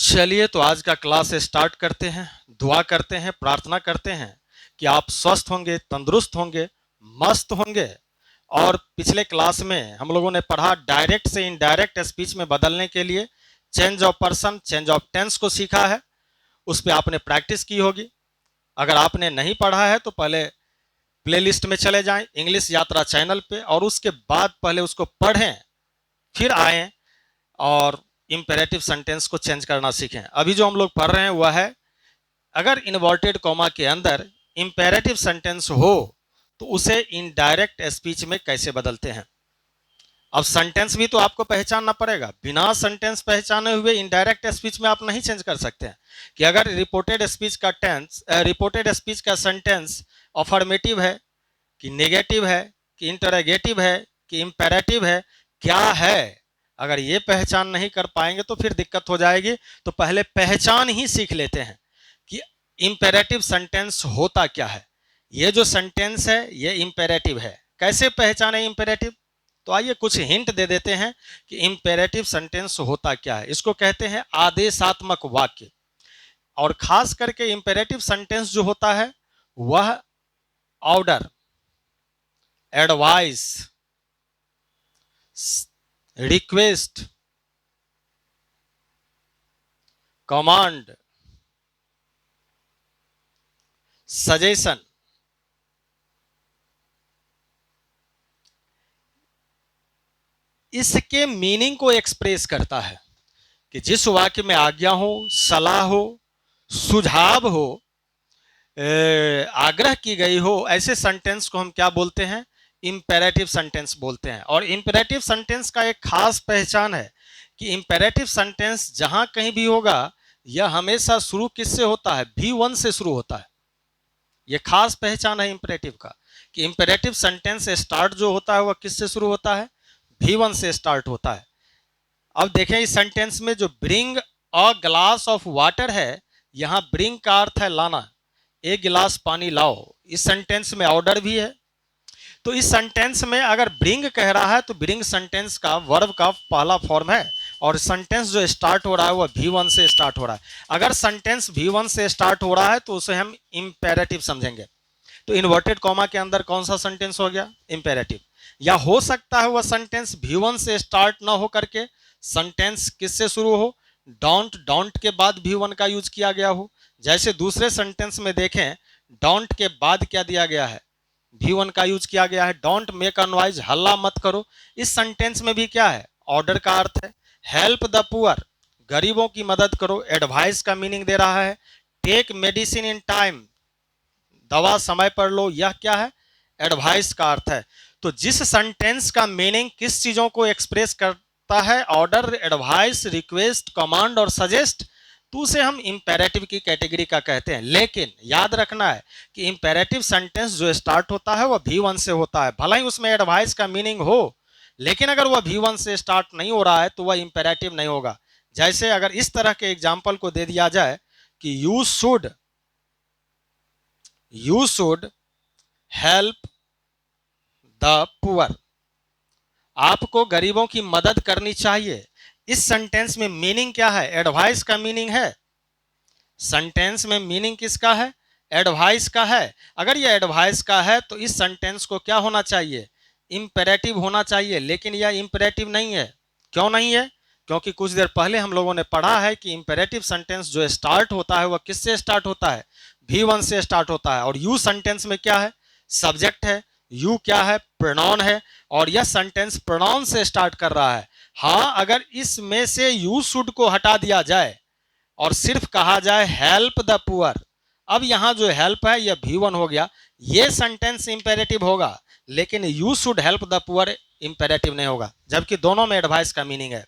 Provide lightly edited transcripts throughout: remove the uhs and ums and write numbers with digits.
चलिए तो आज का क्लास स्टार्ट करते हैं। दुआ करते हैं, प्रार्थना करते हैं कि आप स्वस्थ होंगे, तंदुरुस्त होंगे, मस्त होंगे। और पिछले क्लास में हम लोगों ने पढ़ा डायरेक्ट से इनडायरेक्ट स्पीच में बदलने के लिए change of person, change of tense को सीखा है। उस पर आपने प्रैक्टिस की होगी। अगर आपने नहीं पढ़ा है तो पहले प्लेलिस्ट में चले जाएं इंग्लिश यात्रा चैनल पे, और उसके बाद पहले उसको पढ़ें, फिर आएँ और इंपेरेटिव सेंटेंस को चेंज करना सीखें। अभी जो हम लोग पढ़ रहे हैं वह है, अगर इन्वर्टेड कॉमा के अंदर इंपेरेटिव सेंटेंस हो तो उसे इनडायरेक्ट स्पीच में कैसे बदलते हैं। अब सेंटेंस भी तो आपको पहचानना पड़ेगा। बिना सेंटेंस पहचाने हुए इनडायरेक्ट स्पीच में आप नहीं चेंज कर सकते हैं कि अगर रिपोर्टेड स्पीच का रिपोर्टेड स्पीच का सेंटेंस अफर्मेटिव है कि नेगेटिव है कि इंटरोगेटिव है कि इंपेरेटिव है, क्या है। अगर ये पहचान नहीं कर पाएंगे तो फिर दिक्कत हो जाएगी। तो पहले पहचान ही सीख लेते हैं कि इंपेरेटिव सेंटेंस होता क्या है। ये जो सेंटेंस है ये इंपेरेटिव है। कैसे पहचाने इंपेरेटिव? तो आइए कुछ हिंट दे देते हैं कि इंपेरेटिव सेंटेंस होता क्या है। इसको कहते हैं आदेशात्मक वाक्य। और खास करके इंपेरेटिव सेंटेंस जो होता है वह order, advice, request, command, suggestion, इसके मीनिंग को एक्सप्रेस करता है कि जिस वाक्य में आज्ञा हो, सलाह हो, सुझाव हो, आग्रह की गई हो, ऐसे सेंटेंस को हम क्या बोलते हैं? इंपेरेटिव सेंटेंस बोलते हैं। और इंपेरेटिव सेंटेंस का एक खास पहचान है कि इंपेरेटिव सेंटेंस जहां कहीं भी होगा यह हमेशा शुरू किससे होता है? V1 से शुरू होता है। यह खास पहचान है इंपेरेटिव का कि इंपेरेटिव सेंटेंस स्टार्ट जो होता है वह किससे शुरू होता है? V1 से स्टार्ट होता है। अब देखें इस सेंटेंस में जो bring a glass of water है, यहां ब्रिंग का अर्थ है लाना, एक गिलास पानी लाओ। इस सेंटेंस में ऑर्डर भी है। तो इस सेंटेंस में अगर ब्रिंग कह रहा है तो ब्रिंग सेंटेंस का वर्ब का पहला फॉर्म है, और सेंटेंस जो स्टार्ट हो रहा है वह V1 से स्टार्ट हो रहा है। अगर सेंटेंस V1 से स्टार्ट हो रहा है तो उसे हम इंपेरेटिव समझेंगे। तो इन्वर्टेड कॉमा के अंदर कौन सा सेंटेंस हो गया? इंपेरेटिव। या हो सकता है वह सेंटेंस V1 से स्टार्ट ना हो करके सेंटेंस किससे शुरू हो? डोंट, डोंट के बाद V1 का यूज किया गया हो। जैसे दूसरे सेंटेंस में देखें, डोंट के बाद क्या दिया गया है? V1 का यूज किया गया है। डोंट मेक अ नॉइज, हल्ला मत करो। इस सेंटेंस में भी क्या है? ऑर्डर का अर्थ है। हेल्प द पुअर, गरीबों की मदद करो। एडवाइस का मीनिंग दे रहा है। टेक मेडिसिन इन टाइम, दवा समय पर लो, यह क्या है? एडवाइस का अर्थ है। तो जिस सेंटेंस का मीनिंग किस चीजों को एक्सप्रेस करता है? ऑर्डर, एडवाइस, रिक्वेस्ट, कमांड और सजेस्ट, तो उसे हम इंपेरेटिव की कैटेगरी का कहते हैं। लेकिन याद रखना है कि इंपेरेटिव सेंटेंस जो स्टार्ट होता है वह V1 से होता है। भला ही उसमें एडवाइस का मीनिंग हो, लेकिन अगर वह V1 से स्टार्ट नहीं हो रहा है तो वह इंपेरेटिव नहीं होगा। जैसे अगर इस तरह के एग्जाम्पल को दे दिया जाए कि you should help the poor, आपको गरीबों की मदद करनी चाहिए। इस सेंटेंस में मीनिंग क्या है? एडवाइस का मीनिंग है। सेंटेंस में मीनिंग किसका है? एडवाइस का है। अगर यह एडवाइस का है तो इस सेंटेंस को क्या होना चाहिए? इंपेरेटिव होना चाहिए। लेकिन यह इंपेरेटिव नहीं है। क्यों नहीं है? क्योंकि कुछ देर पहले हम लोगों ने पढ़ा है कि इंपेरेटिव सेंटेंस जो स्टार्ट होता है वह किससे स्टार्ट होता है? V1 से स्टार्ट होता है। और यू सेंटेंस में क्या है? सब्जेक्ट है। यू क्या है? प्रोनाउन है। और यह सेंटेंस प्रोनाउन से स्टार्ट कर रहा है। हाँ, अगर इसमें से यू शुड को हटा दिया जाए और सिर्फ कहा जाए हेल्प द पुअर, अब यहां जो हेल्प है यह V1 हो गया, यह सेंटेंस इंपेरेटिव होगा। लेकिन you should help the poor imperative नहीं होगा, जबकि दोनों में एडवाइस का मीनिंग है।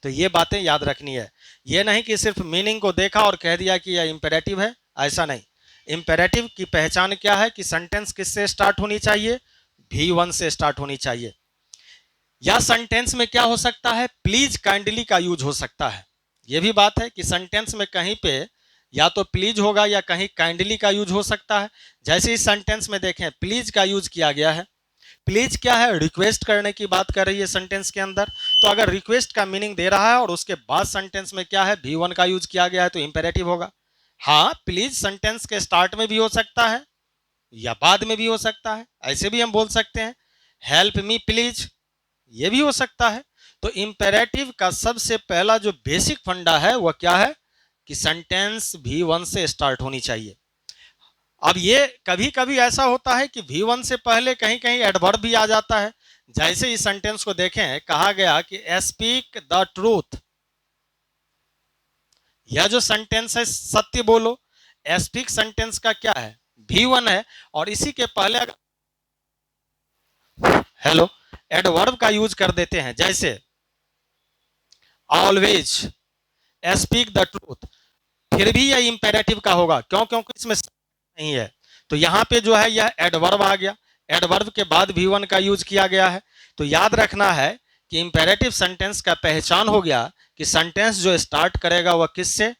तो ये बातें याद रखनी है। ये नहीं कि सिर्फ मीनिंग को देखा और कह दिया कि यह इंपेरेटिव है, ऐसा नहीं। इंपेरेटिव की पहचान क्या है? कि सेंटेंस किससे स्टार्ट होनी चाहिए? V1 से स्टार्ट होनी चाहिए। या सेंटेंस में क्या हो सकता है? प्लीज, काइंडली का यूज हो सकता है। यह भी बात है कि सेंटेंस में कहीं पे या तो प्लीज होगा या कहीं काइंडली का यूज हो सकता है। जैसे इस सेंटेंस में देखें, प्लीज का यूज किया गया है। प्लीज क्या है? रिक्वेस्ट करने की बात कर रही है सेंटेंस के अंदर। तो अगर रिक्वेस्ट का मीनिंग दे रहा है और उसके बाद सेंटेंस में क्या है, V1 का यूज किया गया है, तो इंपेरेटिव होगा। हाँ, प्लीज सेंटेंस के स्टार्ट में भी हो सकता है या बाद में भी हो सकता है, ऐसे भी हम बोल सकते हैं। हेल्प मी प्लीज, ये भी हो सकता है। तो इंपेरेटिव का सबसे पहला जो बेसिक फंडा है वह क्या है कि सेंटेंस V1 से स्टार्ट होनी चाहिए। अब ये कभी कभी ऐसा होता है कि V1 से पहले कहीं कहीं एडवर्ब भी आ जाता है। जैसे इस सेंटेंस को देखें, कहा गया कि स्पीक द ट्रूथ, यह जो सेंटेंस है सत्य बोलो, स्पीक सेंटेंस का क्या है, V1 है, और इसी के पहले अगर हेलो एडवर्ब का यूज कर देते हैं, जैसे ऑलवेज, स्पीक द ट्रूथ, फिर भी यह इंपेरेटिव का होगा। क्यों? क्योंकि इसमें नहीं है। तो यहां पे जो है यह एडवर्ब आ गया, एडवर्ब के बाद V1 का यूज किया गया है। तो याद रखना है कि इंपेरेटिव सेंटेंस का पहचान हो गया कि सेंटेंस जो स्टार्ट करेगा वह किससे,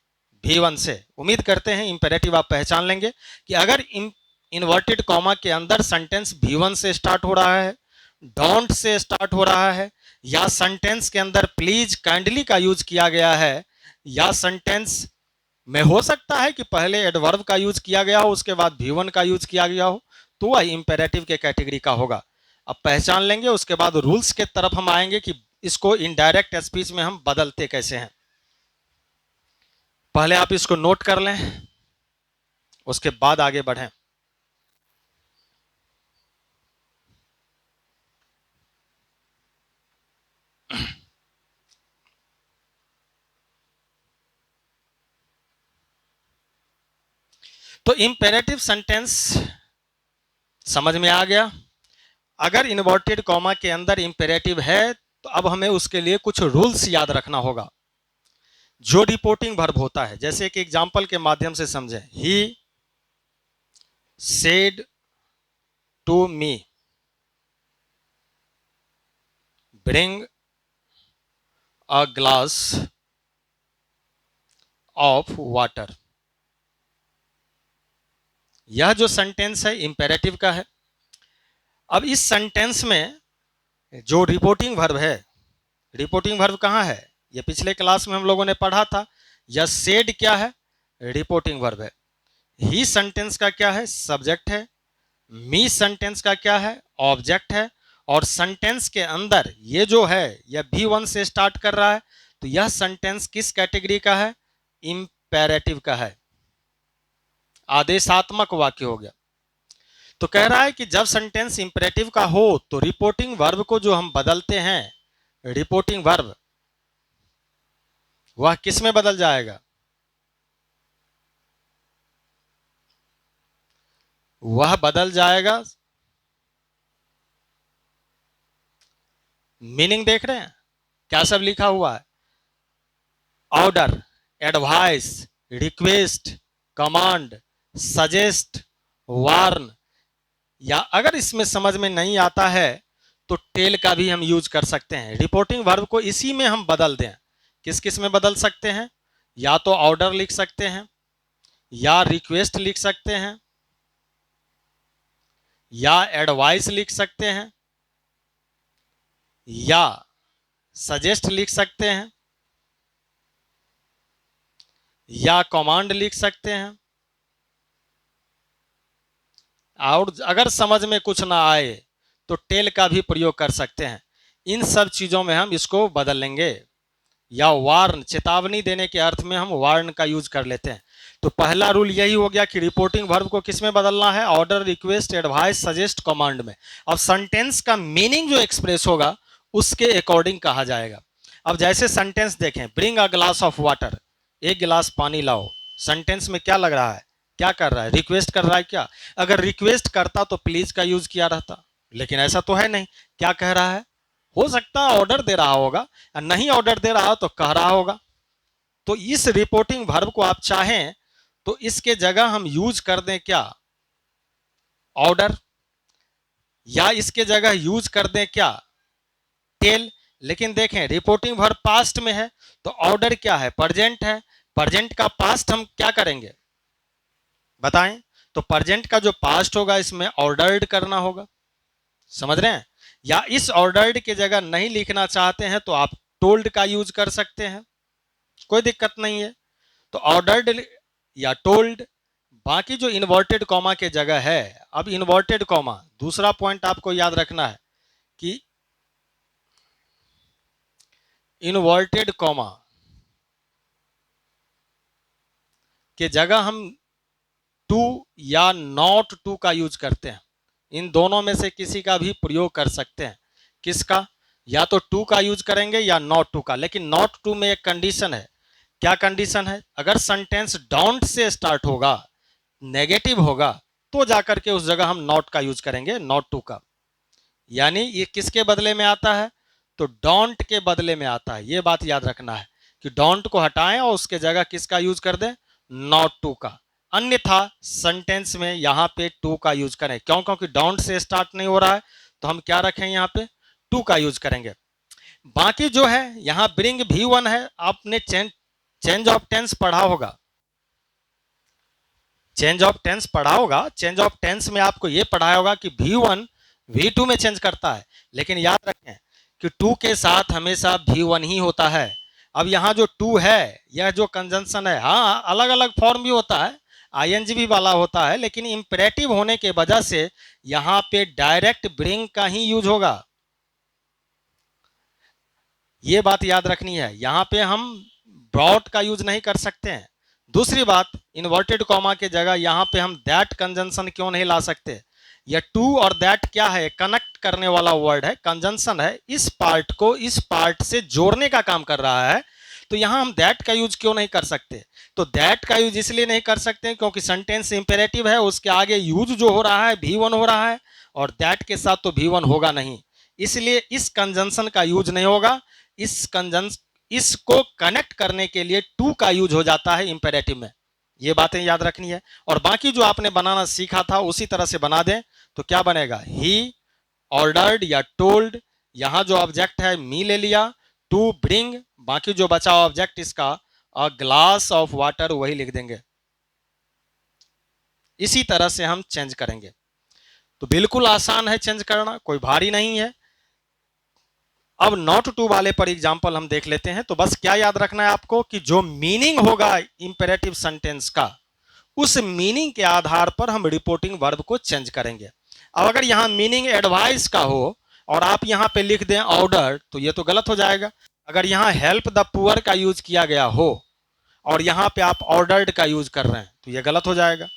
V1 से। उम्मीद करते हैं इंपेरेटिव आप पहचान लेंगे कि अगर इन्वर्टेड कॉमा के अंदर सेंटेंस V1 से स्टार्ट हो रहा है, डोंट से स्टार्ट हो रहा है, या सेंटेंस के अंदर प्लीज काइंडली का यूज किया गया है, या सेंटेंस में हो सकता है कि पहले एडवर्ब का यूज किया गया हो उसके बाद V1 का यूज किया गया हो, तो वह इंपेरेटिव के कैटेगरी का होगा। अब पहचान लेंगे, उसके बाद रूल्स के तरफ हम आएंगे कि इसको इनडायरेक्ट स्पीच में हम बदलते कैसे हैं। पहले आप इसको नोट कर लें, उसके बाद आगे बढ़ें। तो इंपेरेटिव सेंटेंस समझ में आ गया। अगर इन्वर्टेड कॉमा के अंदर इंपेरेटिव है तो अब हमें उसके लिए कुछ रूल्स याद रखना होगा जो रिपोर्टिंग वर्ब होता है। जैसे कि एग्जांपल के माध्यम से समझें, he said to me bring a glass of water. यह जो सेंटेंस है इंपेरेटिव का है। अब इस सेंटेंस में जो रिपोर्टिंग वर्ब है, रिपोर्टिंग वर्ब कहाँ है, ये पिछले क्लास में हम लोगों ने पढ़ा था। यह सेड क्या है, रिपोर्टिंग वर्ब है। ही सेंटेंस का क्या है, सब्जेक्ट है। मी सेंटेंस का क्या है, ऑब्जेक्ट है। और सेंटेंस के अंदर ये जो है यह V1 से स्टार्ट कर रहा है, तो यह सेंटेंस किस कैटेगरी का है, इंपेरेटिव का है, आदेशात्मक वाक्य हो गया। तो कह रहा है कि जब सेंटेंस इंपेरेटिव का हो तो रिपोर्टिंग वर्ब को जो हम बदलते हैं, रिपोर्टिंग वर्ब वह किस में बदल जाएगा, वह बदल जाएगा, मीनिंग देख रहे हैं क्या सब लिखा हुआ है, order, advice, request, command, suggest, warn, या अगर इसमें समझ में नहीं आता है तो टेल का भी हम यूज कर सकते हैं। रिपोर्टिंग वर्ब को इसी में हम बदल दें। किस किस में बदल सकते हैं, या तो ऑर्डर लिख सकते हैं, या रिक्वेस्ट लिख सकते हैं, या एडवाइस लिख सकते हैं, या सजेस्ट लिख सकते हैं, या कमांड लिख सकते हैं। और अगर समझ में कुछ ना आए तो टेल का भी प्रयोग कर सकते हैं। इन सब चीजों में हम इसको बदल लेंगे। या वार्न, चेतावनी देने के अर्थ में हम वार्न का यूज कर लेते हैं। तो पहला रूल यही हो गया कि रिपोर्टिंग वर्ब को किस में बदलना है, order, request, advice, suggest, command में। अब सेंटेंस का मीनिंग जो एक्सप्रेस होगा उसके अकॉर्डिंग कहा जाएगा। अब जैसे सेंटेंस देखें, bring a glass of water, एक गिलास पानी लाओ। सेंटेंस में क्या लग रहा है, क्या कर रहा है, रिक्वेस्ट कर रहा है क्या? अगर रिक्वेस्ट करता तो प्लीज का यूज किया रहता, लेकिन ऐसा तो है नहीं। क्या कह रहा है, हो सकता है ऑर्डर दे रहा होगा, नहीं ऑर्डर दे रहा तो कह रहा होगा। तो इस रिपोर्टिंग वर्ब को आप चाहें तो इसके जगह हम यूज कर दें क्या, ऑर्डर, या इसके जगह यूज कर दें क्या, टेल। लेकिन देखें रिपोर्टिंग वर्ब पास्ट में है तो ऑर्डर क्या है, प्रेजेंट है। प्रेजेंट का पास्ट हम क्या करेंगे बताएं? तो प्रेजेंट का जो पास्ट होगा इसमें ऑर्डर्ड करना होगा। समझ रहे हैं? या इस ऑर्डर्ड के जगह नहीं लिखना चाहते हैं तो आप टोल्ड का यूज कर सकते हैं, कोई दिक्कत नहीं है। तो ऑर्डर्ड या टोल्ड। बाकी जो इन्वर्टेड कॉमा के जगह है, अब इन्वर्टेड कॉमा, दूसरा पॉइंट आपको याद रखना है कि इन्वर्टेड कॉमा के जगह हम टू या नॉट टू का यूज करते हैं। इन दोनों में से किसी का भी प्रयोग कर सकते हैं। किसका? या तो टू का यूज करेंगे या नॉट टू का। लेकिन नॉट टू में एक कंडीशन है। क्या कंडीशन है? अगर सेंटेंस डोंट से स्टार्ट होगा, नेगेटिव होगा, तो जाकर के उस जगह हम नॉट का यूज करेंगे, नॉट टू का। यानी ये किसके बदले में आता है? तो डोंट के बदले में आता है। ये बात याद रखना है कि डोंट को हटाएं और उसके जगह किसका यूज कर दें? नॉट टू का। अन्यथा सेंटेंस में यहां पे टू का यूज करें। क्यों? क्योंकि डोंट से स्टार्ट नहीं हो रहा है, तो हम क्या रखें? यहां पे टू का यूज करेंगे। बाकी जो है यहां ब्रिंग भी वन है। आपने चेंज ऑफ टेंस पढ़ा होगा, चेंज ऑफ टेंस पढ़ा होगा। चेंज ऑफ टेंस में आपको यह पढ़ाया होगा कि भी वन भी टू में चेंज करता है। लेकिन याद रखें कि टू के साथ हमेशा भी वन ही होता है। अब यहां जो टू है, यह जो कंजंक्शन है, हाँ अलग अलग फॉर्म भी होता है, आईएनजी भी वाला होता है, लेकिन इंपेरेटिव होने के वजह से यहां पे डायरेक्ट ब्रिंग का ही यूज होगा। ये बात याद रखनी है। यहां पे हम ब्रॉट का यूज नहीं कर सकते हैं। दूसरी बात, इन्वर्टेड कॉमा के जगह यहां पे हम दैट कंजंक्शन क्यों नहीं ला सकते? ये टू और दैट क्या है? कनेक्ट करने वाला वर्ड है, कंजंक्शन है। इस पार्ट को इस पार्ट से जोड़ने का काम कर रहा है। तो यहां हम दैट का यूज क्यों नहीं कर सकते? तो दैट का यूज इसलिए नहीं कर सकते क्योंकि सेंटेंस इंपेरेटिव है, उसके आगे यूज जो हो रहा है भी वन हो रहा है, और दैट के साथ तो भी वन होगा नहीं। इसलिए इस कंजंक्शन का यूज नहीं होगा। इस कंजंक्शन, इसको कनेक्ट करने के लिए टू का यूज हो जाता है इंपेरेटिव में। ये बातें याद रखनी है। और बाकी जो आपने बनाना सीखा था उसी तरह से बना दें तो क्या बनेगा? ही, ऑर्डर्ड या टोल्ड, यहां जो ऑब्जेक्ट है मी ले लिया, टू ब्रिंग, बाकी जो बचा ऑब्जेक्ट इसका अ ग्लास ऑफ वाटर, वही लिख देंगे। इसी तरह से हम चेंज करेंगे। तो बिल्कुल आसान है चेंज करना, कोई भारी नहीं है। अब नॉट टू वाले पर एग्जांपल हम देख लेते हैं। तो बस क्या याद रखना है आपको कि जो मीनिंग होगा इंपेरेटिव सेंटेंस का, उस मीनिंग के आधार पर हम रिपोर्टिंग वर्ब को चेंज करेंगे। अब अगर यहां मीनिंग एडवाइस का हो और आप यहां पे लिख दें ऑर्डर, तो ये तो गलत हो जाएगा। अगर यहां हेल्प द पुअर का यूज किया गया हो और यहां पे आप ऑर्डर्ड का यूज कर रहे हैं तो ये गलत हो जाएगा।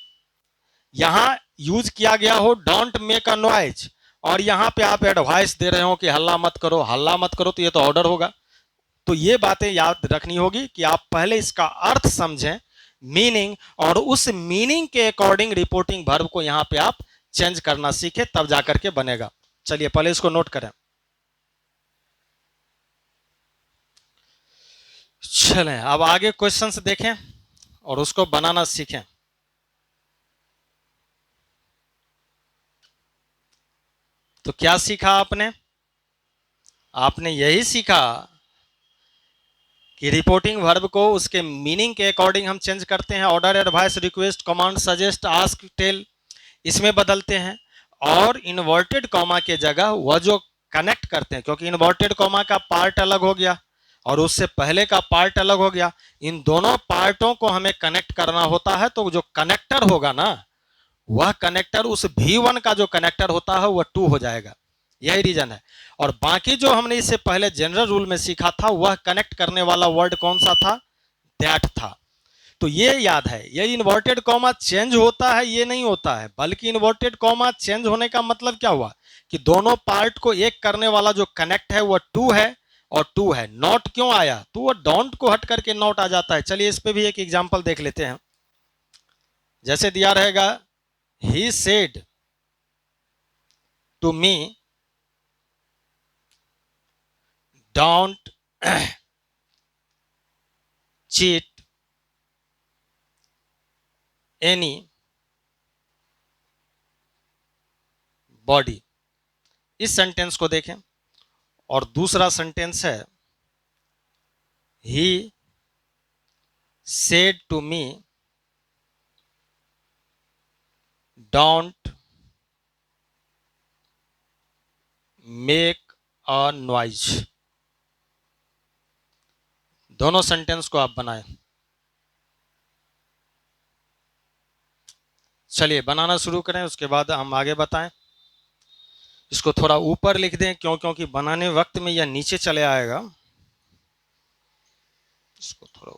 यहां यूज किया गया हो डोंट मेक अ नॉइज और यहां पे आप एडवाइस दे रहे हो कि हल्ला मत करो, हल्ला मत करो, तो ये तो ऑर्डर होगा। तो ये बातें याद रखनी होगी कि आप पहले इसका अर्थ समझें, मीनिंग, और उस मीनिंग के अकॉर्डिंग रिपोर्टिंग वर्ब को यहां पे आप चेंज करना सीखे, तब जाकर के बनेगा। चलिए पहले इसको नोट करें। चलें अब आगे क्वेश्चंस देखें और उसको बनाना सीखें। तो क्या सीखा आपने? आपने यही सीखा कि रिपोर्टिंग वर्ब को उसके मीनिंग के अकॉर्डिंग हम चेंज करते हैं। Order, advice, request, command, suggest, ask, tell, इसमें बदलते हैं। और इन्वर्टेड कॉमा के जगह वह जो कनेक्ट करते हैं, क्योंकि इन्वर्टेड कॉमा का पार्ट अलग हो गया और उससे पहले का पार्ट अलग हो गया, इन दोनों पार्टों को हमें कनेक्ट करना होता है। तो जो कनेक्टर होगा ना, वह कनेक्टर उस V1 का जो कनेक्टर होता है वह टू हो जाएगा। यही रीजन है। और बाकी जो हमने इससे पहले जनरल रूल में सीखा था, वह कनेक्ट करने वाला वर्ड कौन सा था? दैट था। तो ये याद है, ये इन्वर्टेड कॉमा चेंज होता है, ये नहीं होता है, बल्कि इन्वर्टेड कॉमा चेंज होने का मतलब क्या हुआ कि दोनों पार्ट को एक करने वाला जो कनेक्ट है वह टू है, और टू है। नॉट क्यों आया? तो वह डोंट को हट करके नॉट आ जाता है। चलिए इस पे भी एक एग्जांपल देख लेते हैं। जैसे दिया रहेगा, he said to me don't cheat anybody. इस सेंटेंस को देखें। और दूसरा सेंटेंस है, he said to me don't make a noise. दोनों सेंटेंस को आप बनाएं। चलिए बनाना शुरू करें, उसके बाद हम आगे बताएं। इसको थोड़ा ऊपर लिख दें क्योंकि बनाने वक्त में यह नीचे चले आएगा। इसको थोड़ा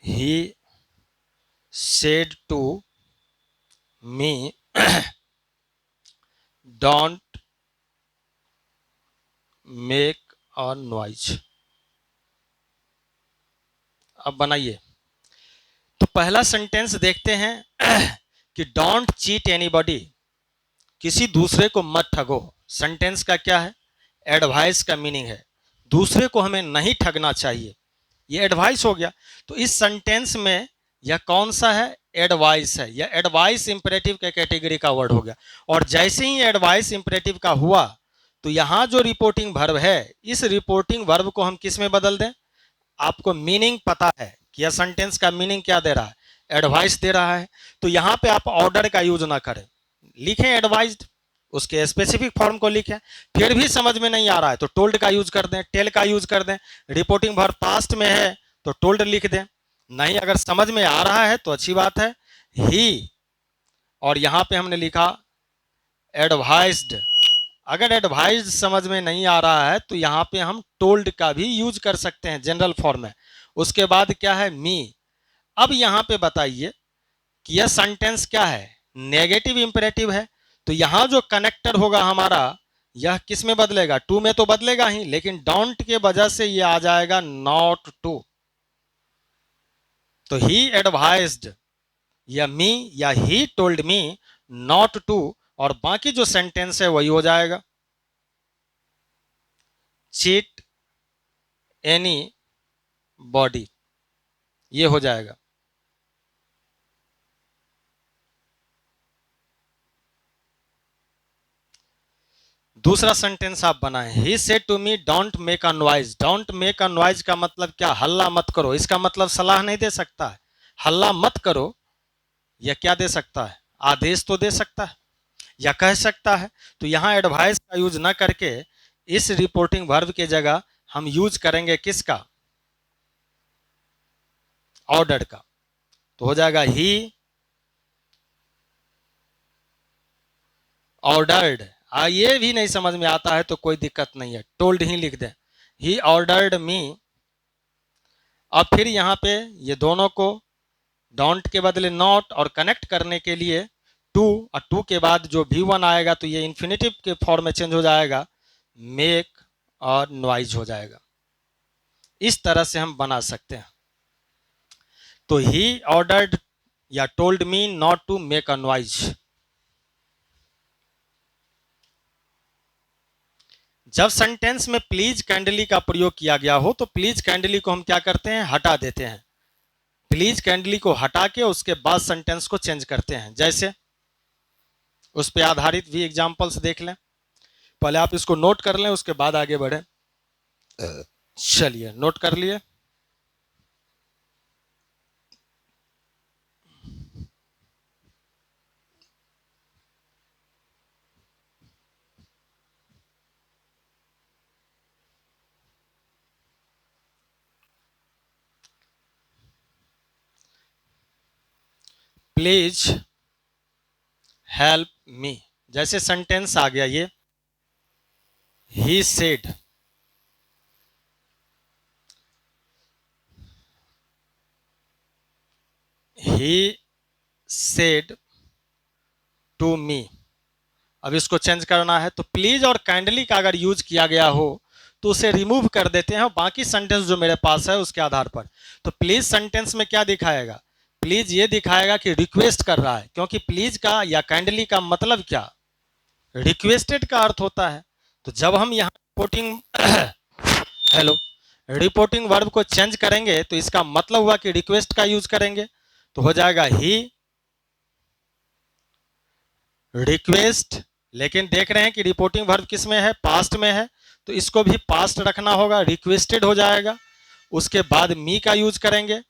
He said to me, don't make a noise। अब बनाइए। तो पहला सेंटेंस देखते हैं कि डोंट चीट एनीबॉडी, किसी दूसरे को मत ठगो। सेंटेंस का क्या है? एडवाइस का मीनिंग है, दूसरे को हमें नहीं ठगना चाहिए, ये एडवाइस हो गया। तो इस सेंटेंस में यह कौन सा है? एडवाइस है। यह एडवाइस इंपरेटिव के कैटेगरी का वर्ड हो गया। और जैसे ही एडवाइस इंपरेटिव का हुआ तो यहां जो रिपोर्टिंग वर्ब है, इस रिपोर्टिंग वर्ब को हम किस में बदल दें? आपको मीनिंग पता है कि यह सेंटेंस का मीनिंग क्या दे रहा है? एडवाइस दे रहा है। तो यहां पे आप ऑर्डर का यूज ना करें, लिखें एडवाइज्ड, उसके स्पेसिफिक फॉर्म को लिखें। फिर भी समझ में नहीं आ रहा है तो टोल्ड का यूज कर दें, टेल का यूज कर दें। रिपोर्टिंग वर्ब पास्ट में है तो टोल्ड लिख दें। नहीं, अगर समझ में आ रहा है तो अच्छी बात है, ही, और यहां पे हमने लिखा एडवाइज्ड। अगर एडवाइज्ड समझ में नहीं आ रहा है तो यहां पे हम टोल्ड का भी यूज कर सकते हैं जनरल फॉर्म में। उसके बाद क्या है? मी। अब यहां पे बताइए कि यह सेंटेंस क्या है? नेगेटिव इंपरेटिव है। तो यहां जो कनेक्टर होगा हमारा, यह किस में बदलेगा? टू में तो बदलेगा ही, लेकिन डोंट के वजह से यह आ जाएगा नॉट टू। तो ही एडवाइज्ड या मी या he told me not to, और बाकी जो सेंटेंस है वही हो जाएगा चीट एनी बॉडी, ये हो जाएगा। दूसरा सेंटेंस आप बनाएं, he said to me don't make a noise. Don't make a noise का मतलब क्या? हल्ला मत करो। इसका मतलब सलाह नहीं दे सकता है, हल्ला मत करो। या क्या दे सकता है? आदेश तो दे सकता है या कह सकता है। तो यहां एडवाइस का यूज ना करके इस रिपोर्टिंग वर्ब के जगह हम यूज करेंगे किसका? ऑर्डर का। तो हो जाएगा ही ऑर्डर्ड। ये भी नहीं समझ में आता है तो कोई दिक्कत नहीं है, टोल्ड ही लिख दें, ही ऑर्डर्ड मी। अब फिर यहां पे ये दोनों को डोंट के बदले नॉट और कनेक्ट करने के लिए टू, और टू के बाद जो भी वन आएगा तो ये इन्फिनेटिव के फॉर्म में चेंज हो जाएगा, मेक और नॉइज हो जाएगा। इस तरह से हम बना सकते हैं। तो ही ऑर्डर्ड या told me not to make a noise. जब सेंटेंस में प्लीज काइंडली का प्रयोग किया गया हो तो प्लीज काइंडली को हम क्या करते हैं? हटा देते हैं। प्लीज काइंडली को हटा के उसके बाद सेंटेंस को चेंज करते हैं। जैसे उस पर आधारित भी एग्जांपल्स देख लें, पहले आप इसको नोट कर लें उसके बाद आगे बढ़े। चलिए नोट कर लिए। प्लीज हेल्प मी, जैसे सेंटेंस आ गया ये, he said, he said to me. अब इसको चेंज करना है तो प्लीज और काइंडली का अगर यूज किया गया हो तो उसे रिमूव कर देते हैं, बाकी सेंटेंस जो मेरे पास है उसके आधार पर। तो प्लीज सेंटेंस में क्या दिखाएगा? प्लीज ये दिखाएगा कि रिक्वेस्ट कर रहा है, क्योंकि प्लीज का या काइंडली का मतलब क्या? रिक्वेस्टेड का अर्थ होता है। तो जब हम यहाँ रिपोर्टिंग हेलो रिपोर्टिंग वर्ब को चेंज करेंगे तो इसका मतलब हुआ कि रिक्वेस्ट का यूज करेंगे। तो हो जाएगा ही रिक्वेस्ट, लेकिन देख रहे हैं कि रिपोर्टिंग वर्ब किस में है? पास्ट में है, तो इसको भी पास्ट रखना होगा, रिक्वेस्टेड हो जाएगा। उसके बाद मी का यूज करेंगे।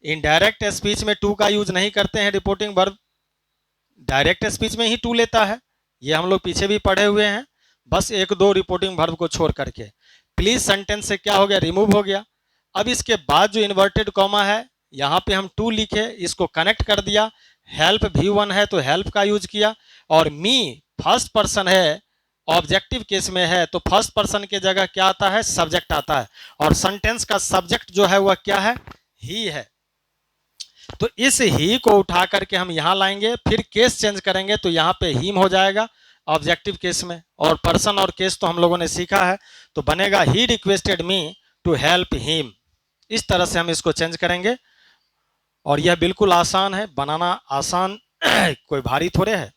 इनडायरेक्ट स्पीच में टू का यूज नहीं करते हैं रिपोर्टिंग वर्ब डायरेक्ट स्पीच में ही टू लेता है, ये हम लोग पीछे भी पढ़े हुए हैं, बस एक दो रिपोर्टिंग वर्ब को छोड़ करके। प्लीज सेंटेंस से क्या हो गया, रिमूव हो गया। अब इसके बाद जो इन्वर्टेड कॉमा है, यहाँ पे हम टू लिखे, इसको कनेक्ट कर दिया। हेल्प V1 है तो हेल्प का यूज किया, और मी फर्स्ट पर्सन है, ऑब्जेक्टिव केस में है, तो फर्स्ट पर्सन के जगह क्या आता है, सब्जेक्ट आता है, और सेंटेंस का सब्जेक्ट जो है वह क्या है, ही है। तो इस ही को उठा करके हम यहां लाएंगे, फिर केस चेंज करेंगे तो यहां पे हिम हो जाएगा ऑब्जेक्टिव केस में, और पर्सन और केस तो हम लोगों ने सीखा है, तो बनेगा he requested me to help him. इस तरह से हम इसको चेंज करेंगे, और यह बिल्कुल आसान है, बनाना आसान कोई भारी थोड़े है।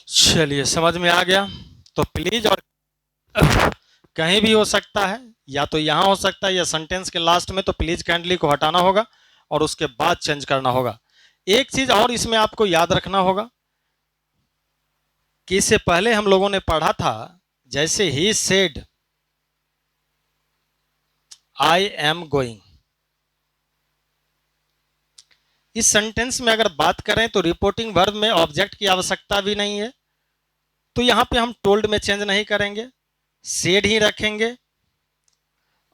चलिए समझ में आ गया। तो प्लीज, और कहीं भी हो सकता है, या तो यहां हो सकता है या सेंटेंस के लास्ट में, तो प्लीज काइंडली को हटाना होगा और उसके बाद चेंज करना होगा। एक चीज और इसमें आपको याद रखना होगा कि इससे पहले हम लोगों ने पढ़ा था, जैसे he said I am going, इस सेंटेंस में अगर बात करें तो रिपोर्टिंग वर्ब में ऑब्जेक्ट की आवश्यकता भी नहीं है, तो यहां पे हम टोल्ड में चेंज नहीं करेंगे, सेड ही रखेंगे,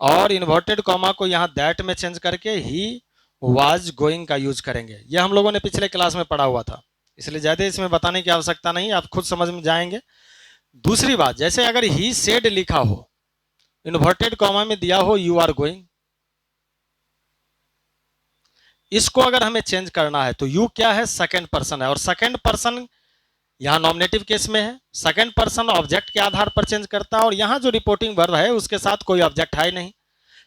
और इन्वर्टेड कॉमा को यहां दैट में चेंज करके ही वाज गोइंग का यूज करेंगे। यह हम लोगों ने पिछले क्लास में पढ़ा हुआ था, इसलिए ज्यादा इसमें बताने की आवश्यकता नहीं, आप खुद समझ में जाएंगे। दूसरी बात, जैसे अगर ही सेड लिखा हो, इन्वर्टेड कॉमा में दिया हो यू आर गोइंग, इसको अगर हमें चेंज करना है तो यू क्या है, सेकंड पर्सन है, और सेकंड पर्सन यहां नॉमिनेटिव केस में है, सेकंड पर्सन ऑब्जेक्ट के आधार पर चेंज करता है, और यहां जो रिपोर्टिंग वर्ब है उसके साथ कोई ऑब्जेक्ट है नहीं,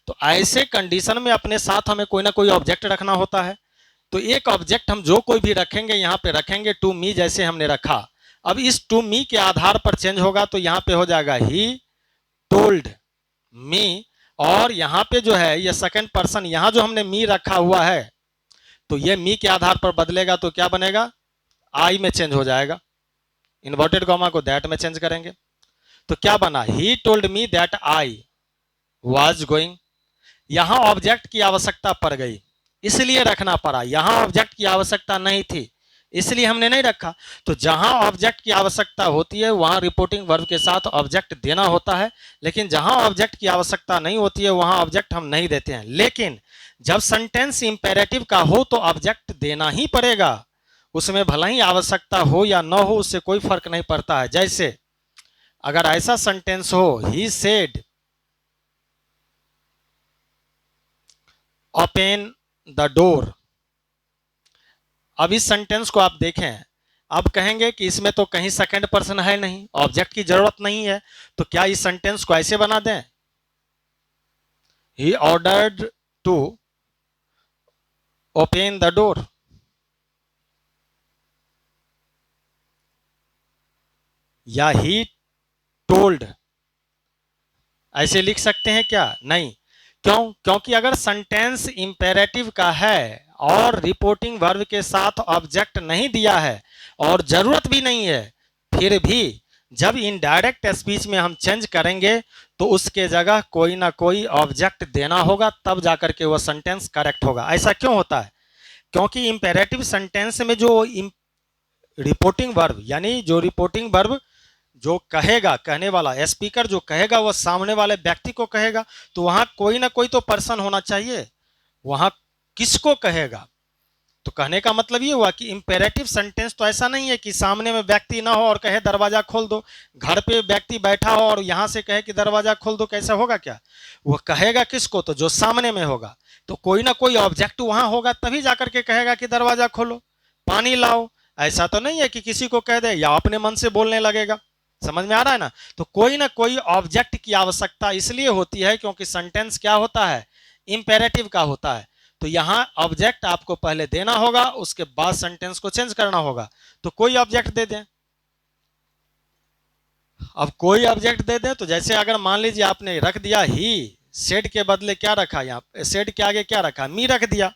तो ऐसे कंडीशन में अपने साथ हमें कोई ना कोई ऑब्जेक्ट रखना होता है। तो एक ऑब्जेक्ट हम जो कोई भी रखेंगे यहां पे रखेंगे टू मी, जैसे हमने रखा। अब इस टू मी के आधार पर चेंज होगा, तो यहां पे हो जाएगा ही टोल्ड मी, और यहां पे जो है ये सेकंड पर्सन, यहां जो हमने मी रखा हुआ है, तो ये मी के आधार पर बदलेगा, तो क्या बनेगा, आई में चेंज हो जाएगा। इन्वर्टेड कॉमा को दैट में चेंज करेंगे, तो क्या बना, ही told me that I was going. यहां ऑब्जेक्ट की आवश्यकता पड़ गई, इसलिए रखना पड़ा, यहां ऑब्जेक्ट की आवश्यकता नहीं थी, इसलिए हमने नहीं रखा। तो जहां ऑब्जेक्ट की आवश्यकता होती है वहां रिपोर्टिंग वर्ब के साथ ऑब्जेक्ट देना होता है, लेकिन जहां ऑब्जेक्ट की आवश्यकता नहीं होती है वहां ऑब्जेक्ट हम नहीं देते हैं। लेकिन जब सेंटेंस इंपेरेटिव का हो तो ऑब्जेक्ट देना ही पड़ेगा, उसमें भला ही आवश्यकता हो या न हो, उससे कोई फर्क नहीं पड़ता है। जैसे अगर ऐसा सेंटेंस हो, he said open the door, अब इस सेंटेंस को आप देखें, अब कहेंगे कि इसमें तो कहीं सेकंड पर्सन है नहीं, ऑब्जेक्ट की जरूरत नहीं है, तो क्या इस सेंटेंस को ऐसे बना दें, he ordered to open the door, या ही टोल्ड, ऐसे लिख सकते हैं क्या, नहीं। क्यों, क्योंकि अगर सेंटेंस इंपेरेटिव का है और रिपोर्टिंग वर्ब के साथ ऑब्जेक्ट नहीं दिया है और जरूरत भी नहीं है, फिर भी जब इनडायरेक्ट स्पीच में हम चेंज करेंगे तो उसके जगह कोई ना कोई ऑब्जेक्ट देना होगा, तब जाकर के वह सेंटेंस करेक्ट होगा। ऐसा क्यों होता है, क्योंकि इंपेरेटिव सेंटेंस में जो रिपोर्टिंग वर्ब, यानी जो रिपोर्टिंग वर्ब जो कहेगा, कहने वाला स्पीकर जो कहेगा वह सामने वाले व्यक्ति को कहेगा, तो वहां कोई ना कोई तो पर्सन होना चाहिए, वहां किसको कहेगा। तो कहने का मतलब ये हुआ कि इंपेरेटिव सेंटेंस तो ऐसा नहीं है कि सामने में व्यक्ति ना हो और कहे दरवाजा खोल दो, घर पे व्यक्ति बैठा हो और यहां से कहे कि दरवाजा खोल दो, कैसा होगा क्या, वह कहेगा किसको, तो जो सामने में होगा, तो कोई ना कोई ऑब्जेक्ट वहां होगा तभी जाकर के कहेगा कि दरवाजा खोलो, पानी लाओ। ऐसा तो नहीं है कि किसी को कह दे या अपने मन से बोलने लगेगा। समझ में आ रहा है ना, तो कोई ना कोई ऑब्जेक्ट की आवश्यकता इसलिए होती है क्योंकि सेंटेंस क्या होता है, इंपेरेटिव का होता है। तो यहां ऑब्जेक्ट आपको पहले देना होगा, उसके बाद सेंटेंस को चेंज करना होगा, तो कोई ऑब्जेक्ट दे दें। अब कोई ऑब्जेक्ट दे दें तो जैसे अगर मान लीजिए आपने रख दिया ही, सेड के बदले क्या रखा, यहाँ सेड के आगे क्या रखा, मी रख दिया,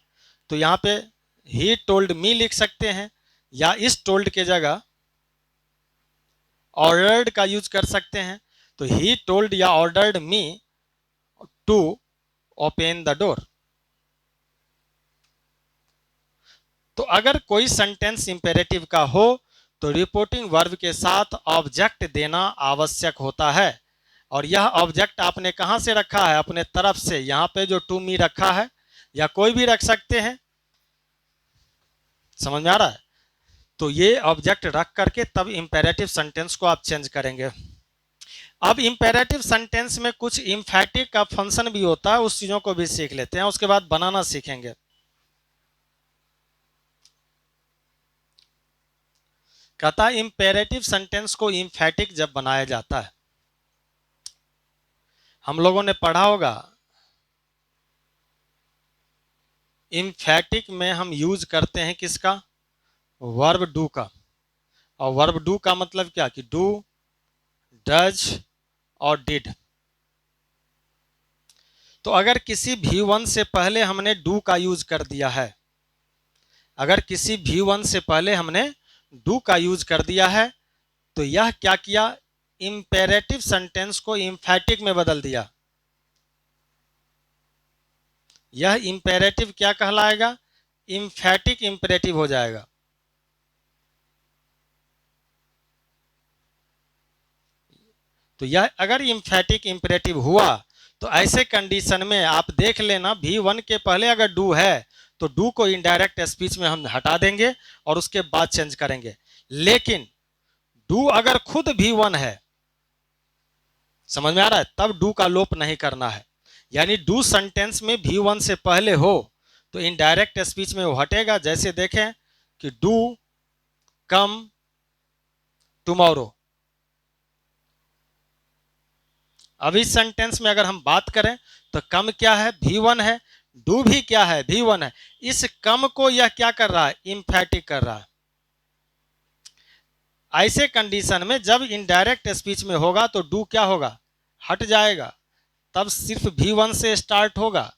तो यहाँ पे ही टोल्ड मी लिख सकते हैं, या इस टोल्ड के जगह ऑर्डर्ड का यूज कर सकते हैं। तो ही टोल्ड या ordered me to open the door. तो अगर कोई सेंटेंस इंपेरेटिव का हो तो रिपोर्टिंग वर्ब के साथ ऑब्जेक्ट देना आवश्यक होता है। और यह ऑब्जेक्ट आपने कहां से रखा है? अपने तरफ से। यहां पे जो टू मी रखा है या कोई भी रख सकते हैं, समझ में आ रहा है? तो ये ऑब्जेक्ट रख करके तब इंपेरेटिव सेंटेंस को आप चेंज करेंगे। अब इंपेरेटिव सेंटेंस में कुछ इम्फैटिक का फंक्शन भी होता है, उस चीजों को भी सीख लेते हैं, उसके बाद बनाना सीखेंगे। कहता है इंपेरेटिव सेंटेंस को इम्फैटिक जब बनाया जाता है, हम लोगों ने पढ़ा होगा, इम्फैटिक में हम यूज करते हैं किसका? वर्ब डू का। और वर्ब डू का मतलब क्या कि डू, डज और डिड। तो अगर किसी V1 से पहले हमने डू का यूज कर दिया है, अगर किसी V1 से पहले हमने डू का यूज कर दिया है, तो यह क्या किया? इंपेरेटिव सेंटेंस को इम्फैटिक में बदल दिया। यह इंपेरेटिव क्या कहलाएगा? इम्फैटिक इंपेरेटिव हो जाएगा। तो यह अगर इम्फैटिक इंपेरेटिव हुआ तो ऐसे कंडीशन में आप देख लेना, V1 के पहले अगर डू है तो डू को इनडायरेक्ट स्पीच में हम हटा देंगे और उसके बाद चेंज करेंगे। लेकिन डू अगर खुद V1 है, समझ में आ रहा है, तब डू का लोप नहीं करना है। यानी डू सेंटेंस में V1 से पहले हो तो इनडायरेक्ट स्पीच में वो हटेगा। जैसे देखें कि डू कम टुमारो। अब इस सेंटेंस में अगर हम बात करें तो कम क्या है? V1 है। डू भी क्या है? V1 है। इस कम को यह क्या कर रहा है? इम्फैटिक कर रहा है। ऐसे कंडीशन में जब इनडायरेक्ट स्पीच में होगा तो डू क्या होगा? हट जाएगा, तब सिर्फ V1 से स्टार्ट होगा।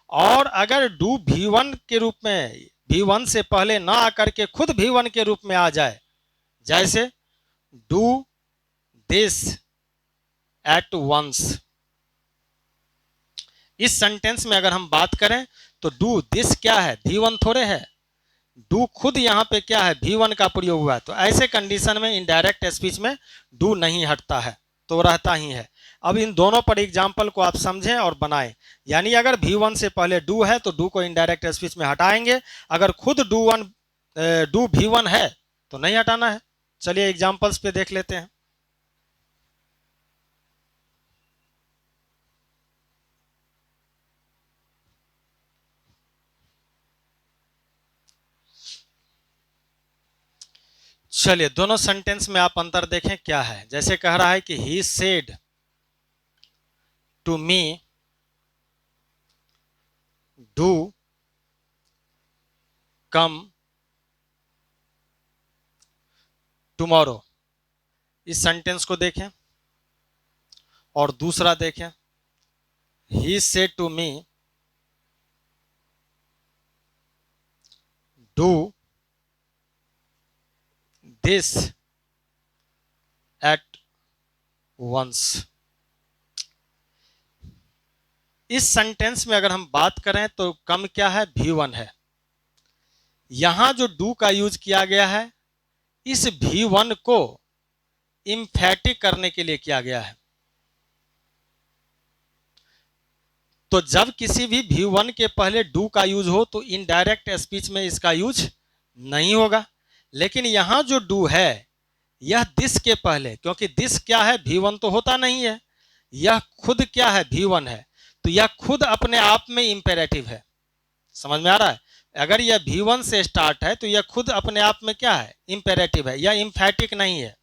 और अगर डू V1 के रूप में, V1 से पहले ना आकर के खुद V1 के रूप में आ जाए, जैसे डू दिस एट वंस, इस सेंटेंस में अगर हम बात करें तो डू दिस क्या है? V1 थोड़े है। डू खुद यहां पे क्या है? V1 का प्रयोग हुआ है। तो ऐसे कंडीशन में इनडायरेक्ट स्पीच में डू नहीं हटता है, तो रहता ही है। अब इन दोनों पर एग्जाम्पल को आप समझें और बनाएं। यानी अगर V1 से पहले डू है तो डू को इनडायरेक्ट स्पीच में हटाएंगे, अगर खुद डू V1 है तो नहीं हटाना है। चलिए एग्जाम्पल्स पे देख लेते हैं। चलिए दोनों सेंटेंस में आप अंतर देखें क्या है। जैसे कह रहा है कि he said to me do come tomorrow. इस सेंटेंस को देखें और दूसरा देखें, he said to me do this at once. इस सेंटेंस में अगर हम बात करें तो कम क्या है? V1 है। यहां जो डू का यूज किया गया है, इस V1 को इम्फैटिक करने के लिए किया गया है। तो जब किसी भी V1 के पहले डू का यूज हो तो इनडायरेक्ट स्पीच में इसका यूज नहीं होगा। लेकिन यहां जो डू है यह दिस के पहले, क्योंकि दिस क्या है? V1 तो होता नहीं है, यह खुद क्या है? V1 है। तो यह खुद अपने आप में इंपेरेटिव है। समझ में आ रहा है? अगर यह V1 से स्टार्ट है तो यह खुद अपने आप में क्या है? इंपेरेटिव है, यह इम्फैटिक नहीं है।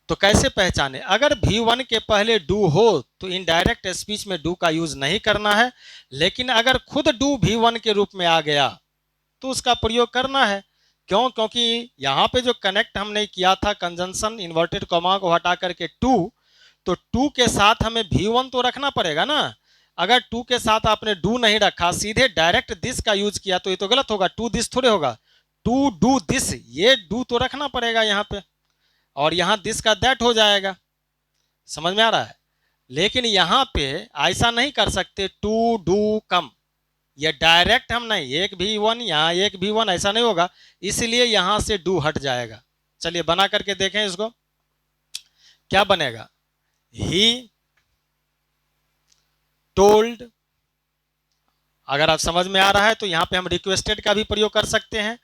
तो कैसे पहचाने? अगर V1 के पहले डू हो तो इनडायरेक्ट स्पीच में डू का यूज नहीं करना है। लेकिन अगर खुद डू V1 के रूप में आ गया तो उसका प्रयोग करना है। क्यों? क्योंकि यहां पे जो कनेक्ट हमने किया था कंजंक्शन इन्वर्टेड कॉमा को हटा करके टू, तो टू के साथ हमें V1 तो रखना पड़ेगा ना। अगर टू के साथ आपने डू नहीं रखा, सीधे डायरेक्ट दिस का यूज किया तो ये तो गलत होगा। टू दिस थोड़े होगा, टू डू दिस, ये डू तो रखना पड़ेगा यहाँ पे, और यहां दिस का दैट हो जाएगा। समझ में आ रहा है? लेकिन यहां पे ऐसा नहीं कर सकते टू डू कम, ये डायरेक्ट हम नहीं, एक भी वन यहाँ एक भी वन ऐसा नहीं होगा, इसलिए यहां से डू हट जाएगा। चलिए बना करके देखें इसको, क्या बनेगा, ही टोल्ड। अगर आप समझ में आ रहा है तो यहां पे हम रिक्वेस्टेड का भी प्रयोग कर सकते हैं।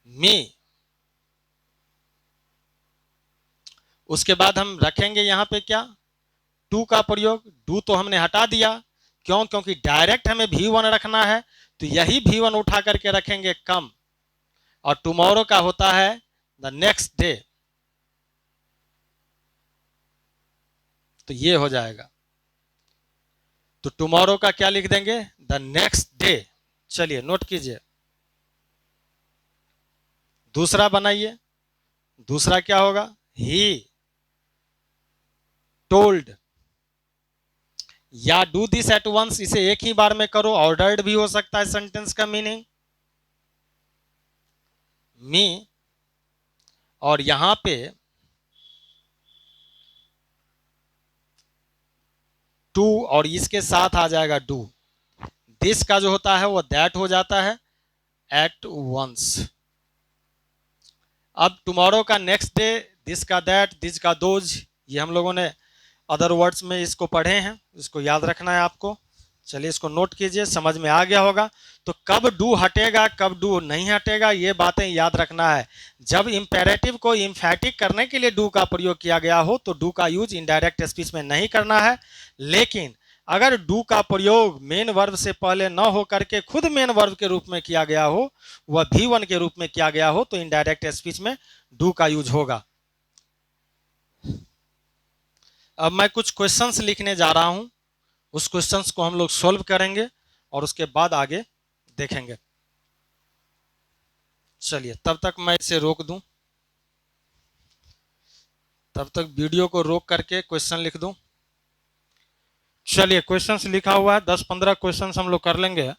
मी, उसके बाद हम रखेंगे यहां पे क्या, टू का प्रयोग। डू तो हमने हटा दिया, क्यों, क्योंकि डायरेक्ट हमें V1 रखना है, तो यही V1 उठा करके रखेंगे कम, और टुमारो का होता है द नेक्स्ट डे, तो ये हो जाएगा। तो टुमारो का क्या लिख देंगे, द नेक्स्ट डे। चलिए नोट कीजिए, दूसरा बनाइए। दूसरा क्या होगा, ही टोल्ड, या डू दिस एट वंस, इसे एक ही बार में करो, ऑर्डर्ड भी हो सकता है सेंटेंस का मीनिंग। मी, और यहां पे टू, और इसके साथ आ जाएगा डू। दिस का जो होता है वो दैट हो जाता है, एट वंस। अब टुमारो का नेक्स्ट डे, दिस का दैट, दिस का दोज, ये हम लोगों ने अदर वर्ड्स में इसको पढ़े हैं, इसको याद रखना है आपको। चलिए इसको नोट कीजिए, समझ में आ गया होगा। तो कब डू हटेगा कब डू नहीं हटेगा, ये बातें याद रखना है। जब इंपेरेटिव को इंफैटिक करने के लिए डू का प्रयोग किया गया हो तो डू का यूज इनडायरेक्ट स्पीच में नहीं करना है। लेकिन अगर डू का प्रयोग मेन वर्ब से पहले न हो करके खुद मेन वर्ब के रूप में किया गया हो, वह V1 के रूप में किया गया हो, तो इनडायरेक्ट स्पीच में डू का यूज होगा। अब मैं कुछ क्वेश्चंस लिखने जा रहा हूं, उस क्वेश्चंस को हम लोग सॉल्व करेंगे और उसके बाद आगे देखेंगे। चलिए तब तक मैं इसे रोक दूं, तब तक वीडियो को रोक करके क्वेश्चन लिख दूं। चलिए क्वेश्चंस लिखा हुआ है, 10-15 क्वेश्चंस हम लोग कर लेंगे,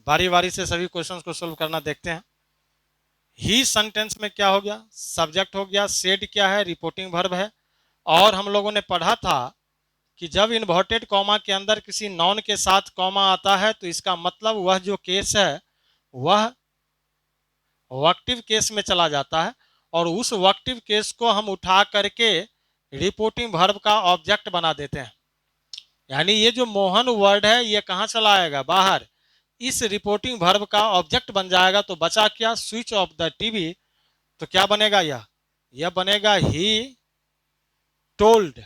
बारी बारी से सभी क्वेश्चंस को सॉल्व करना देखते हैं। ही सेंटेंस में क्या हो गया, सब्जेक्ट हो गया, सेड क्या है, रिपोर्टिंग वर्ब है। और हम लोगों ने पढ़ा था कि जब इन्वर्टेड कॉमा के अंदर किसी नॉन के साथ कॉमा आता है तो इसका मतलब वह जो केस है वह वर्क्टिव केस में चला जाता है, और उस वर्क्टिव केस को हम उठा करके रिपोर्टिंग वर्ब का ऑब्जेक्ट बना देते हैं। यानी ये जो मोहन वर्ड है ये कहाँ चला आएगा, बाहर, इस रिपोर्टिंग वर्ब का ऑब्जेक्ट बन जाएगा। तो बचा क्या, स्विच ऑफ द टीवी, तो क्या बनेगा, यह बनेगा ही टोल्ड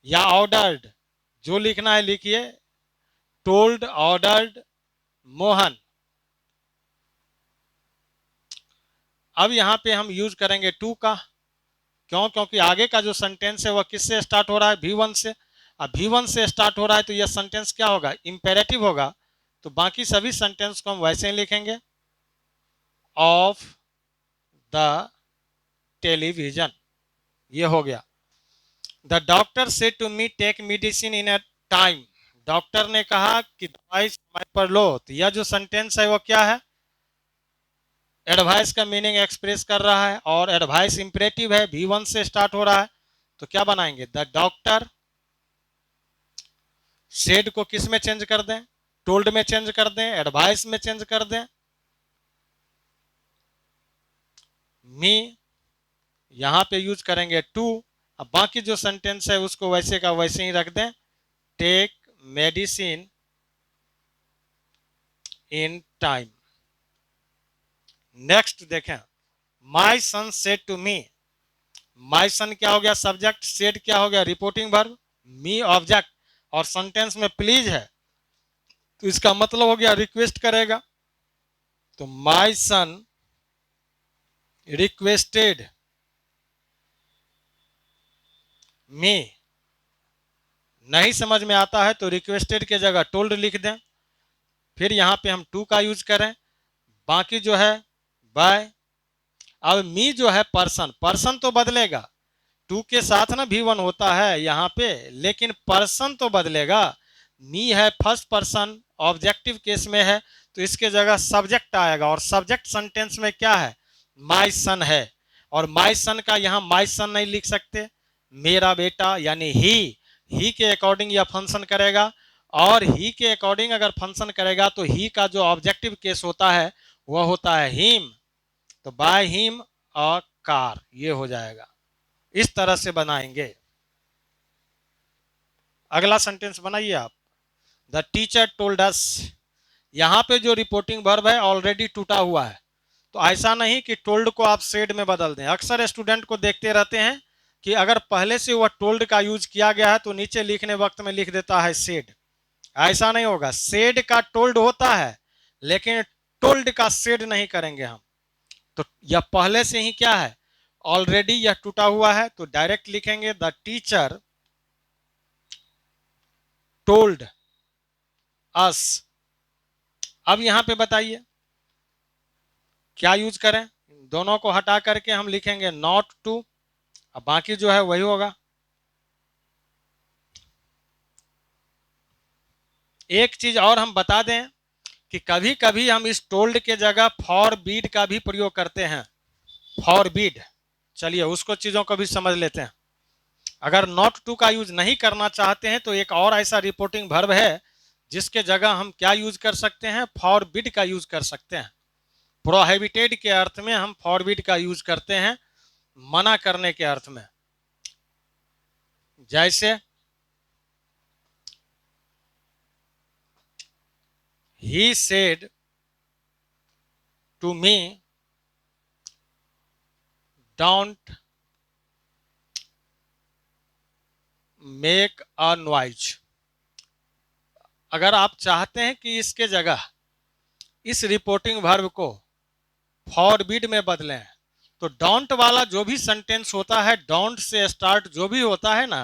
या ऑर्डर्ड, जो लिखना है लिखिए, टोल्ड ऑर्डर्ड मोहन। अब यहां पे हम यूज करेंगे टू का, क्यों, क्योंकि आगे का जो सेंटेंस है वह किससे स्टार्ट हो रहा है, V1 से। अब V1 से स्टार्ट हो रहा है तो यह सेंटेंस क्या होगा, इंपेरेटिव होगा। तो बाकी सभी सेंटेंस को हम वैसे ही लिखेंगे, ऑफ द टेलीविजन, ये हो गया। The doctor said to me take medicine in a time, doctor ने कहा कि दवाई समय पर लो। तो यह जो सेंटेंस है वो क्या है, एडवाइस का मीनिंग एक्सप्रेस कर रहा है, और एडवाइस इंपरेटिव है, V1 से स्टार्ट हो रहा है। तो क्या बनाएंगे, द डॉक्टर सेड को किस में चेंज कर दें, टोल्ड में चेंज कर दें, एडवाइस में चेंज कर दें। मी यहां पे यूज करेंगे टू। अब बाकी जो सेंटेंस है उसको वैसे का वैसे ही रख दें, take medicine in time. Next देखें, माई सन सेड टू मी, माई सन क्या हो गया, सब्जेक्ट, सेड क्या हो गया, रिपोर्टिंग वर्ब, मी ऑब्जेक्ट, और सेंटेंस में प्लीज है तो इसका मतलब हो गया रिक्वेस्ट करेगा। तो माई सन रिक्वेस्टेड मी, नहीं समझ में आता है तो रिक्वेस्टेड के जगह टोल्ड लिख दें। फिर यहां पे हम टू का यूज करें, बाकी जो है बाय। अब मी जो है पर्सन, पर्सन तो बदलेगा, टू के साथ ना V1 होता है यहाँ पे, लेकिन पर्सन तो बदलेगा। मी है फर्स्ट पर्सन, ऑब्जेक्टिव केस में है, तो इसके जगह सब्जेक्ट आएगा, और सब्जेक्ट सेंटेंस में क्या है, माई सन है। और माई सन का यहाँ माई सन नहीं लिख सकते, मेरा बेटा, यानी ही। ही के अकॉर्डिंग यह फंक्शन करेगा, और ही के अकॉर्डिंग अगर फंक्शन करेगा तो ही का जो ऑब्जेक्टिव केस होता है वह होता है हिम, तो बाय हिम अ कार, ये हो जाएगा। इस तरह से बनाएंगे। अगला सेंटेंस बनाइए आप। द टीचर टोल्ड अस, यहां पे जो रिपोर्टिंग वर्ब है ऑलरेडी टूटा हुआ है, तो ऐसा नहीं कि टोल्ड को आप सेड में बदल दें। अक्सर स्टूडेंट को देखते रहते हैं कि अगर पहले से वह टोल्ड का यूज किया गया है तो नीचे लिखने वक्त में लिख देता है सेड। ऐसा नहीं होगा, सेड का टोल्ड होता है लेकिन टोल्ड का सेड नहीं करेंगे हम। तो यह पहले से ही क्या है, ऑलरेडी यह टूटा हुआ है, तो डायरेक्ट लिखेंगे द टीचर टोल्ड अस। अब यहां पे बताइए क्या यूज करें, दोनों को हटा करके हम लिखेंगे नॉट टू, अब बाकी जो है वही होगा। एक चीज और हम बता दें कि कभी कभी हम इस टोल्ड के जगह फॉर बीड का भी प्रयोग करते हैं, फॉर बीड। चलिए उसको चीजों को भी समझ लेते हैं। अगर नॉट टू का यूज नहीं करना चाहते हैं तो एक और ऐसा रिपोर्टिंग वर्ब है जिसके जगह हम क्या यूज कर सकते हैं, फॉर बीड का यूज कर सकते हैं। प्रोहिबिटेड के अर्थ में हम फॉर बीड का यूज करते हैं, मना करने के अर्थ में। जैसे he said to me don't make a noise। अगर आप चाहते हैं कि इसके जगह इस रिपोर्टिंग वर्ब को फॉरबिड में बदलें तो डोंट वाला जो भी सेंटेंस होता है, डोंट से स्टार्ट जो भी होता है ना,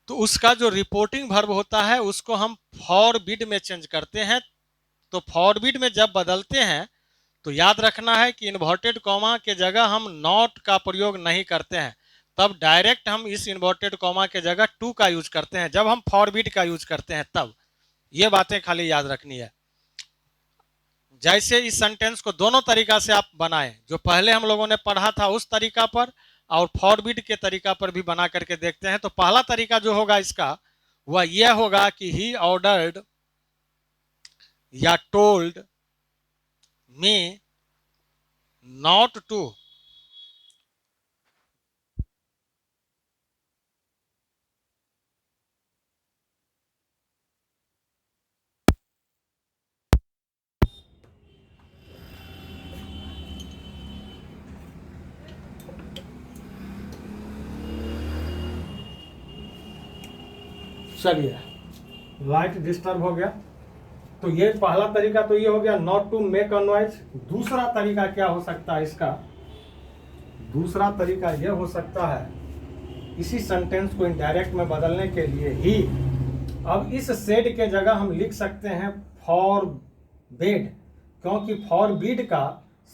तो उसका जो रिपोर्टिंग वर्ब होता है उसको हम फॉरबिड में चेंज करते हैं। तो फॉरबिड में जब बदलते हैं तो याद रखना है कि इन्वर्टेड कॉमा के जगह हम नॉट का प्रयोग नहीं करते हैं, तब डायरेक्ट हम इस इन्वर्टेड कॉमा के जगह टू का यूज करते हैं जब हम फॉरबिड का यूज करते हैं तब। ये बातें खाली याद रखनी है। जैसे इस सेंटेंस को दोनों तरीका से आप बनाएं, जो पहले हम लोगों ने पढ़ा था उस तरीका पर और फॉरबिड के तरीका पर भी बना करके देखते हैं। तो पहला तरीका जो होगा इसका वह यह होगा कि ही ऑर्डर्ड या टोल्ड मी नॉट टू चलिए लाइट डिस्टर्ब हो गया, तो ये पहला तरीका तो ये हो गया not to make a noise. दूसरा तरीका क्या हो सकता है इसका, दूसरा तरीका ये हो सकता है इसी सेंटेंस को इनडायरेक्ट में बदलने के लिए ही अब इस सेड के जगह हम लिख सकते हैं फॉर बेड, क्योंकि फॉर बीड का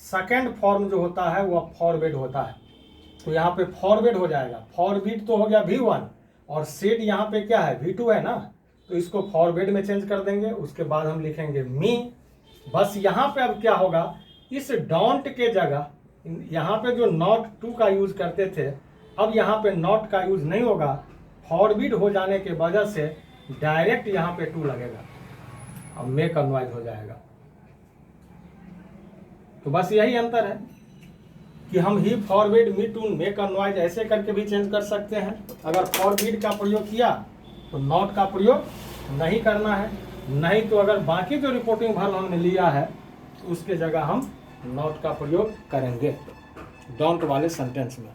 सेकेंड फॉर्म जो होता है वह फॉर बेड होता है। तो यहाँ पे फॉर बेड हो जाएगा, फॉर बीड तो हो गया V1 और सेड यहाँ पे क्या है V2 है ना, तो इसको फॉर बेड में चेंज कर देंगे। उसके बाद हम लिखेंगे मी। बस यहाँ पे अब क्या होगा, इस डोंट के जगह यहाँ पे जो नॉट टू का यूज करते थे अब यहाँ पे नॉट का यूज नहीं होगा, फॉरबिड हो जाने के वजह से डायरेक्ट यहाँ पे टू लगेगा, अब मेक अ नॉइज हो जाएगा। तो बस यही अंतर है कि हम ही forbid me to make a noise ऐसे करके भी चेंज कर सकते हैं। अगर फॉरबिड का प्रयोग किया तो नॉट का प्रयोग नहीं करना है, नहीं तो अगर बाकी जो रिपोर्टिंग वर्ब हमने लिया है तो उसके जगह हम नॉट का प्रयोग करेंगे डोंट वाले सेंटेंस में।